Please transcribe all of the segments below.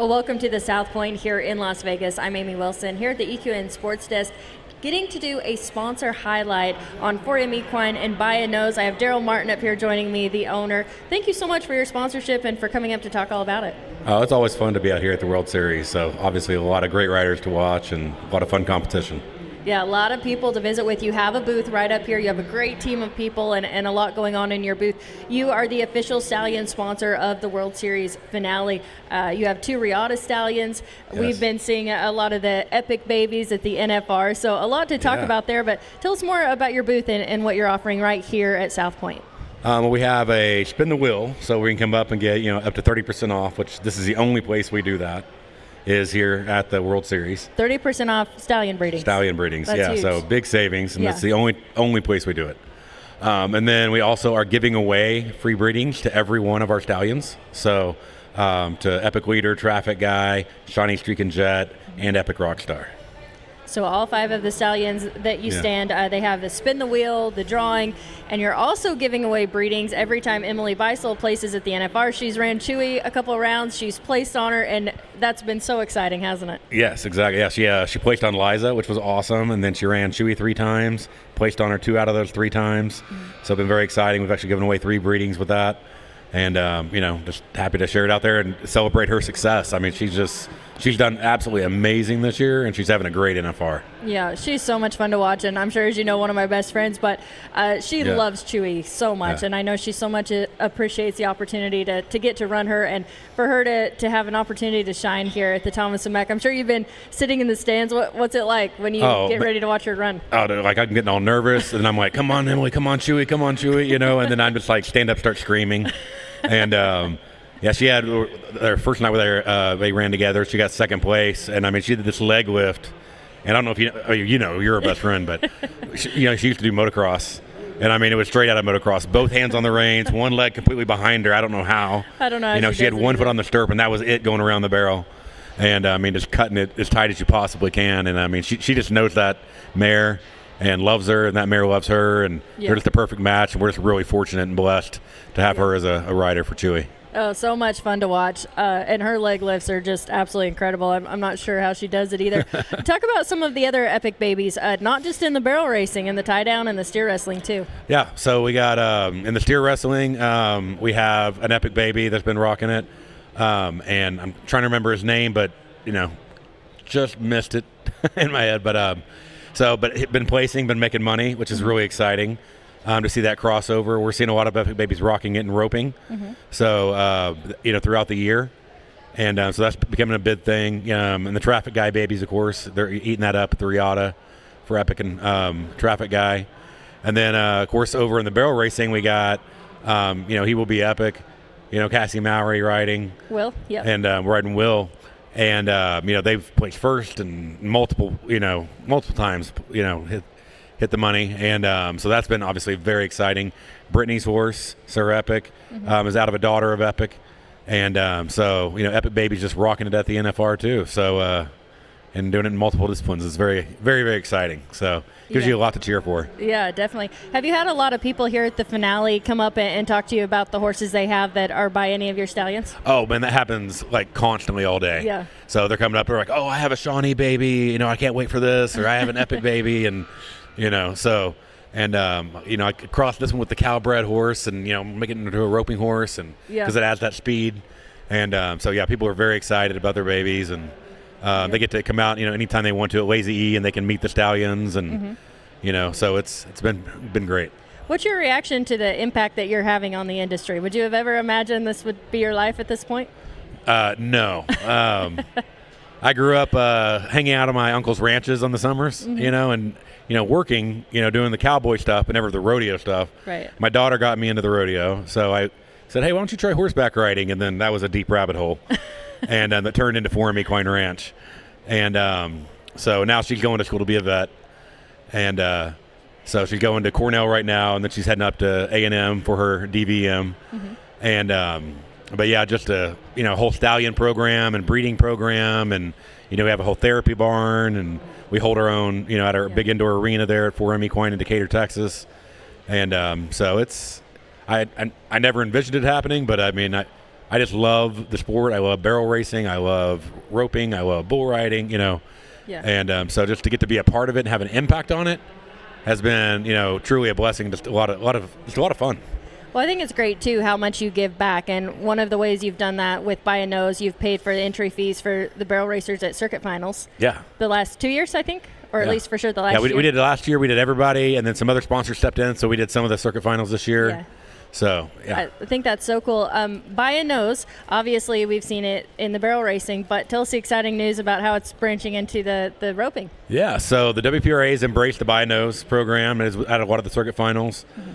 Well, welcome to the South Point here in Las Vegas. I'm Amy Wilson here at the EQN Sports Desk, getting to do a sponsor highlight on 4M Equine and Buy a Nose. I have Darrel Martin up here joining me, the owner. Thank you so much for your sponsorship and for coming up to talk all about it. Oh, it's always fun to be out here at the World Series. So obviously a lot of great riders to watch and a lot of fun competition. Yeah, a lot of people to visit with. You have a booth right up here. You have a great team of people and a lot going on in your booth. You are the official stallion sponsor of the World Series finale. You have 2 Riata stallions. Yes. We've been seeing a lot of the epic babies at the NFR, so a lot to talk about there. But tell us more about your booth and what you're offering right here at South Point. We have a spin the wheel, so we can come up and get up to 30% off, which this is the only place we do that, is here at the World Series. 30% off stallion breedings. Stallion breedings, That's huge. So big savings, and that's the only place we do it. And then we also are giving away free breedings to every one of our stallions. So to Epic Leader, Traffic Guy, Shiny Streak and Jet, and Epic Rockstar. So all 5 of the stallions that you stand, they have the spin the wheel, the drawing, and you're also giving away breedings every time Emily Beisel places at the NFR. She's ran Chewy a couple of rounds. She's placed on her, and that's been so exciting, hasn't it? Yes, exactly. Yeah, she placed on Liza, which was awesome, and then she ran Chewy 3 times, placed on her 2 out of those 3 times. So it's been very exciting. We've actually given away 3 breedings with that, and just happy to share it out there and celebrate her success. I mean, she's done absolutely amazing this year, and she's having a great NFR. Yeah, she's so much fun to watch, and I'm sure, as you know, one of my best friends, but she loves Chewy so much, and I know she so much appreciates the opportunity to get to run her and for her to have an opportunity to shine here at the Thomas & Mack. I'm sure you've been sitting in the stands. What's it like when you get ready to watch her run? Oh, like I'm getting all nervous, and I'm like, come on, Emily, come on, Chewy, and then I'm just like stand up, start screaming. And she had her first night with her. They ran together. She got second place, and I mean, she did this leg lift. And I don't know if you're her best friend, but she used to do motocross, and I mean, it was straight out of motocross. Both hands on the reins, one leg completely behind her. I don't know how. I don't know. She had one foot on the stirrup, and that was it going around the barrel. And I mean, just cutting it as tight as you possibly can. And I mean, she just knows that mare and loves her, and that mare loves her, and they're just the perfect match. And we're just really fortunate and blessed to have her as a rider for Chewy. Oh, so much fun to watch. And her leg lifts are just absolutely incredible. I'm not sure how she does it either. Talk about some of the other epic babies, not just in the barrel racing, in the tie down and the steer wrestling too. Yeah, so we got in the steer wrestling, we have an epic baby that's been rocking it. And I'm trying to remember his name, but, just missed it in my head. But been placing, been making money, which is really exciting. To see that crossover. We're seeing a lot of epic babies rocking it and roping. So, throughout the year. And so that's becoming a big thing. And the Traffic Guy babies, of course, they're eating that up at the Riata for Epic and Traffic Guy. And then, of course, over in the barrel racing, we got, he will be Epic, Cassie Mowry riding. Will, yeah. And riding Will. And, they've placed first and multiple times, hit the money, and so that's been obviously very exciting. Brittany's horse, Sir Epic, is out of a daughter of Epic, and Epic Baby's just rocking it at the NFR too. So and doing it in multiple disciplines is very, very, very exciting. So gives you a lot to cheer for. Yeah, definitely. Have you had a lot of people here at the finale come up and talk to you about the horses they have that are by any of your stallions? Oh man, that happens like constantly all day. Yeah. So they're coming up, they're like, oh, I have a Shawnee baby, I can't wait for this, or I have an Epic baby, and I cross this one with the Calbred horse, and make it into a roping horse, and because it adds that speed, and people are very excited about their babies, and they get to come out anytime they want to at Lazy E, and they can meet the stallions, and so it's been great. What's your reaction to the impact that you're having on the industry? Would you have ever imagined this would be your life at this point? No. I grew up hanging out on my uncle's ranches on the summers, and working, doing the cowboy stuff, but never the rodeo stuff. Right. My daughter got me into the rodeo, so I said, "Hey, why don't you try horseback riding?" And then that was a deep rabbit hole, and that turned into 4M Equine Ranch, and so now she's going to school to be a vet, and so she's going to Cornell right now, and then she's heading up to A&M for her DVM, and. But yeah, just a whole stallion program and breeding program, and we have a whole therapy barn, and we hold our own at our big indoor arena there at 4M Equine in Decatur, Texas, and so it's I never envisioned it happening, but I mean I just love the sport. I love barrel racing. I love roping. I love bull riding. Yeah. And so just to get to be a part of it and have an impact on it has been truly a blessing. Just a lot of fun. Well, I think it's great, too, how much you give back. And one of the ways you've done that with Buy a Nose, you've paid for the entry fees for the barrel racers at circuit finals. Yeah. The last 2 years, I think, or at least for sure the last year. Yeah, we did it last year. We did everybody, and then some other sponsors stepped in, so we did some of the circuit finals this year. Yeah. So, yeah. I think that's so cool. Buy a Nose, obviously we've seen it in the barrel racing, but tell us the exciting news about how it's branching into the roping. Yeah, so the WPRA has embraced the Buy a Nose program. It is at a lot of the circuit finals. Mm-hmm.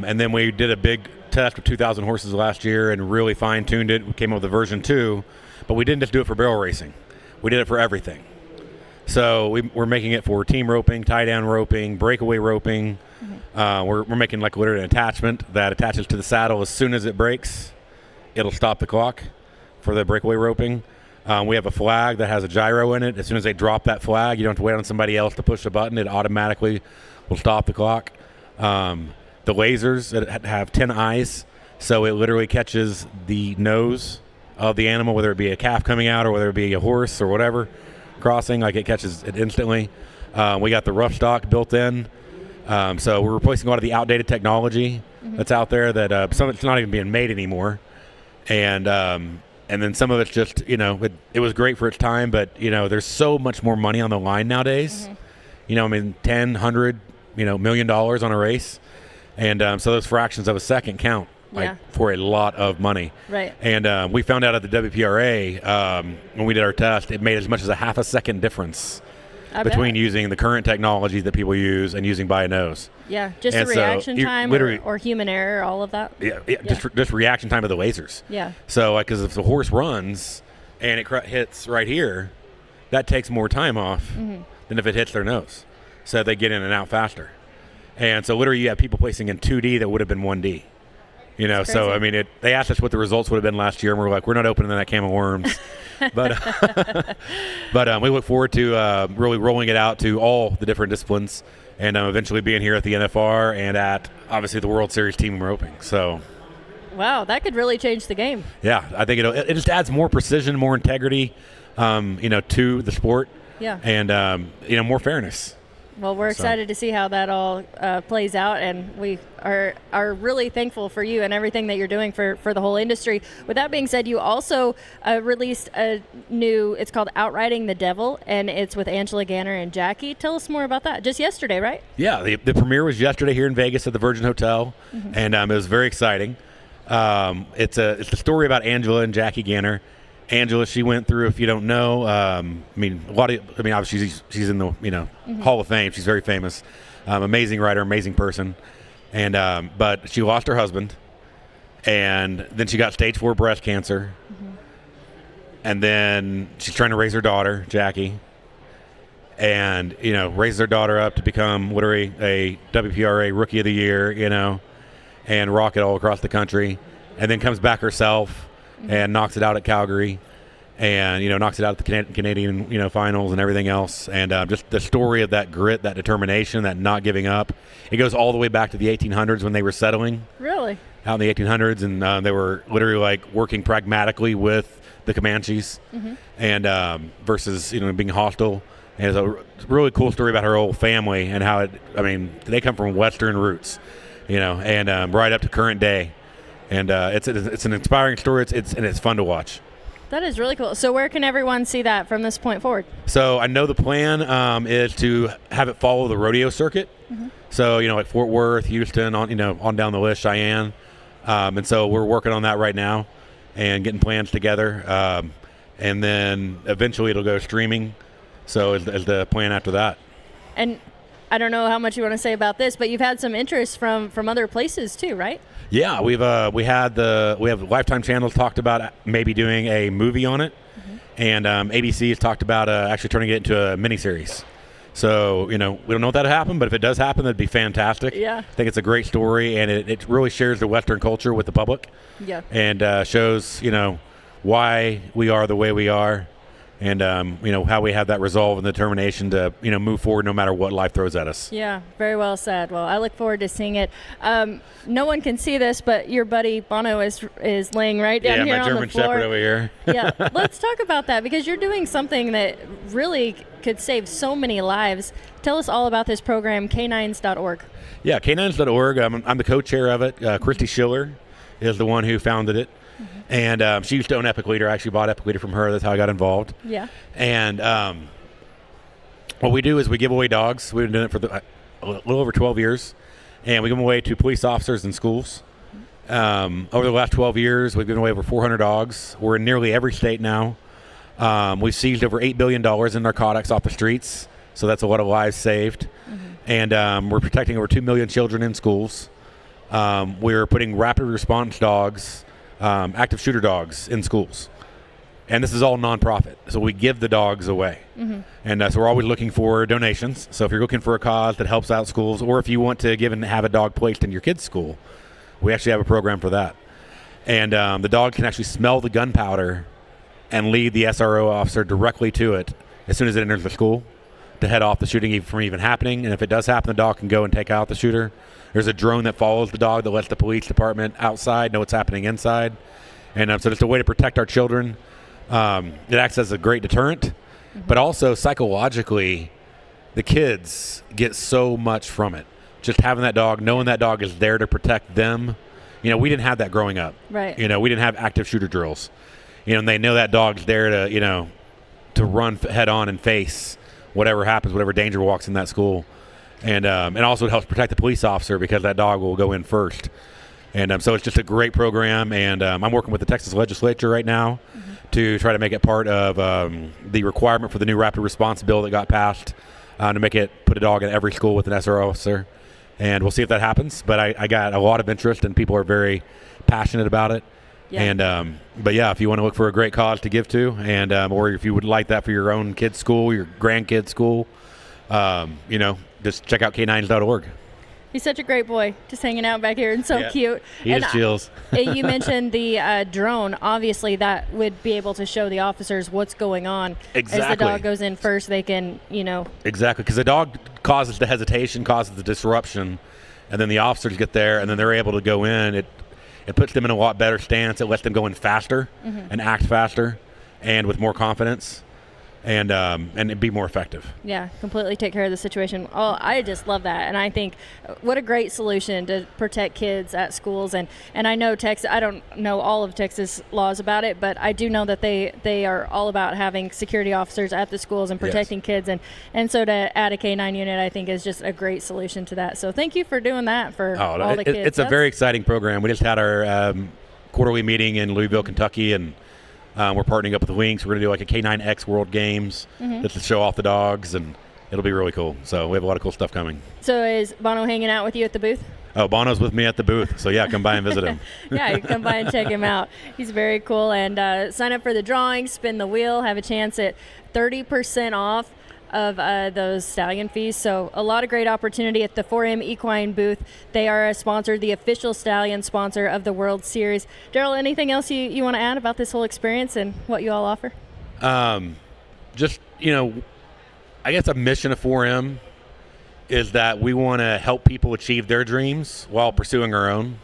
And then we did a big test with 2,000 horses last year and really fine-tuned it. We came up with a version 2, but we didn't just do it for barrel racing. We did it for everything. So we're making it for team roping, tie-down roping, breakaway roping. Mm-hmm. We're making like literally an attachment that attaches to the saddle. As soon as it breaks, it'll stop the clock for the breakaway roping. We have a flag that has a gyro in it. As soon as they drop that flag, you don't have to wait on somebody else to push the button. It automatically will stop the clock. The lasers that have 10 eyes, so it literally catches the nose of the animal, whether it be a calf coming out or whether it be a horse or whatever crossing, like it catches it instantly. We got the rough stock built in, so we're replacing a lot of the outdated technology that's out there that some of it's not even being made anymore, and then some of it's just it was great for its time, but there's so much more money on the line nowadays. I mean, $10, $100, $1 million on a race. And so those fractions of a second count for a lot of money. Right. And we found out at the WPRA when we did our test, it made as much as a half a second difference between using the current technology that people use and using Buy a Nose. Yeah, just the reaction time or human error, all of that. Yeah. Just reaction time of the lasers. Yeah. So because if the horse runs and it hits right here, that takes more time off than if it hits their nose. So they get in and out faster. And so literally you have people placing in 2D that would have been 1D. So I mean, they asked us what the results would have been last year, and we're like, we're not opening that can of worms. But we look forward to really rolling it out to all the different disciplines, and eventually being here at the NFR and at obviously the World Series team roping. So, wow, that could really change the game. Yeah, I think it just adds more precision, more integrity, to the sport. Yeah, and more fairness. Well, we're excited to see how that all plays out, and we are really thankful for you and everything that you're doing for the whole industry. With that being said, you also released a new, it's called Outriding the Devil, and it's with Angela Ganner and Jackie. Tell us more about that. Just yesterday, right? Yeah, the premiere was yesterday here in Vegas at the Virgin Hotel, and it was very exciting. It's a story about Angela and Jackie Ganner. Angela, she went through, if you don't know, obviously she's in the Hall of Fame. She's very famous, amazing writer, amazing person, and but she lost her husband, and then she got stage 4 breast cancer, and then she's trying to raise her daughter, Jackie, and raises her daughter up to become literally a WPRA Rookie of the Year, and rock it all across the country, and then comes back herself. And knocks it out at Calgary, and knocks it out at the Canadian finals and everything else. And just the story of that grit, that determination, that not giving up. It goes all the way back to the 1800s when they were settling. Really? Out in the 1800s, and they were literally like working pragmatically with the Comanches, and versus being hostile. And it's a really cool story about her whole family and how they come from Western roots, and right up to current day. And it's an inspiring story. It's fun to watch. That is really cool. So where can everyone see that from this point forward? So I know the plan is to have it follow the rodeo circuit. So like Fort Worth, Houston, on down the list, Cheyenne, and so we're working on that right now and getting plans together. And then eventually it'll go streaming. So is the plan after that. And I don't know how much you want to say about this, but you've had some interest from other places too, right? Yeah, we have Lifetime channels talked about maybe doing a movie on it, and ABC has talked about actually turning it into a miniseries. So we don't know if that'll happen, but if it does happen, that'd be fantastic. Yeah, I think it's a great story, and it really shares the Western culture with the public. Yeah, and shows why we are the way we are, and how we have that resolve and determination to move forward no matter what life throws at us. Yeah, very well said. Well, I look forward to seeing it. No one can see this, but your buddy Bono is laying right down here on the floor. Yeah, my German Shepherd over here. Yeah, let's talk about that, because you're doing something that really could save so many lives. Tell us all about this program, canines.org. Yeah, canines.org. I'm the co-chair of it. Christy Schiller is the one who founded it. And she used to own Epic Leader. I actually bought Epic Leader from her. That's how I got involved. Yeah. And what we do is we give away dogs. We've been doing it for a little over 12 years. And we give them away to police officers in schools. Over the last 12 years, we've given away over 400 dogs. We're in nearly every state now. We've seized over $8 billion in narcotics off the streets. So that's a lot of lives saved. And we're protecting over 2 million children in schools. We're putting rapid response dogs, active shooter dogs, in schools. And this is all nonprofit. So we give the dogs away. And so we're always looking for donations. So if you're looking for a cause that helps out schools, or if you want to give and have a dog placed in your kid's school, we actually have a program for that. And the dog can actually smell the gunpowder and lead the SRO officer directly to it as soon as it enters the school to head off the shooting from even happening. And if it does happen, the dog can go and take out the shooter. There's a drone that follows the dog that lets the police department outside know what's happening inside. And so it's a way to protect our children. It acts as a great deterrent, but also psychologically, the kids get so much from it. Just having that dog, knowing that dog is there to protect them. We didn't have that growing up. Right. We didn't have active shooter drills. And they know that dog's there to, to run head on and face whatever happens, whatever danger walks in that school. And also it helps protect the police officer because that dog will go in first. And so it's just a great program. And I'm working with the Texas legislature right now to try to make it part of the requirement for the new rapid response bill that got passed to make it put a dog in every school with an SRO officer. And we'll see if that happens. But I got a lot of interest, and people are very passionate about it. Yeah. And but yeah, if you want to look for a great cause to give to, and or if you would like that for your own kid's school, your grandkid's school, just check out canines.org. He's such a great boy, just hanging out back here and so cute. He is chills. You mentioned the drone. Obviously, that would be able to show the officers what's going on. Exactly. As the dog goes in first, they can, Exactly, because the dog causes the hesitation, causes the disruption, and then the officers get there, and then they're able to go in. It puts them in a lot better stance. It lets them go in faster and act faster and with more confidence. And be more effective. Yeah, completely take care of the situation. Oh, I just love that, and I think what a great solution to protect kids at schools. And I know Texas. I don't know all of Texas laws about it, but I do know that they are all about having security officers at the schools and protecting kids. And so to add a K9 unit, I think is just a great solution to that. So thank you for doing that for all the kids. It's a very exciting program. We just had our quarterly meeting in Louisville, Kentucky, and we're partnering up with Wings. We're going to do like a K9X World Games just to show off the dogs, and it'll be really cool. So we have a lot of cool stuff coming. So is Bono hanging out with you at the booth? Oh, Bono's with me at the booth. So yeah, come by and visit him. Yeah, you can come by and check him out. He's very cool. And sign up for the drawing, spin the wheel, have a chance at 30% off of those stallion fees. So a lot of great opportunity at the 4M Equine booth. They are a sponsor, the official stallion sponsor of the World Series. Darrel, anything else you want to add about this whole experience and what you all offer? Just, I guess a mission of 4M is that we want to help people achieve their dreams while pursuing our own.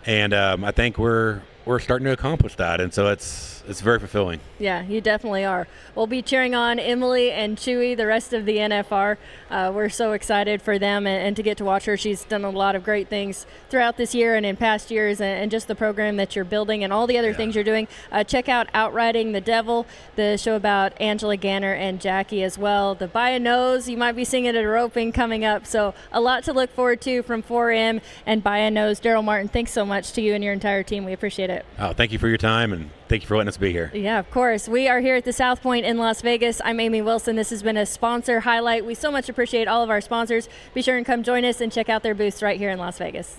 And I think we're starting to accomplish that. And so it's very fulfilling. Yeah, you definitely are. We'll be cheering on Emily and Chewy, the rest of the NFR. We're so excited for them and to get to watch her. She's done a lot of great things throughout this year and in past years, and just the program that you're building and all the other things you're doing. Check out Outriding the Devil, the show about Angela Ganner and Jackie as well. The By a Nose, you might be seeing it at a roping coming up. So a lot to look forward to from 4M and By a Nose. Darrel Martin, thanks so much to you and your entire team. We appreciate it. Oh, thank you for your time, and thank you for letting us be here. Yeah, of course. We are here at the South Point in Las Vegas. I'm Amy Wilson. This has been a sponsor highlight. We so much appreciate all of our sponsors. Be sure and come join us and check out their booths right here in Las Vegas.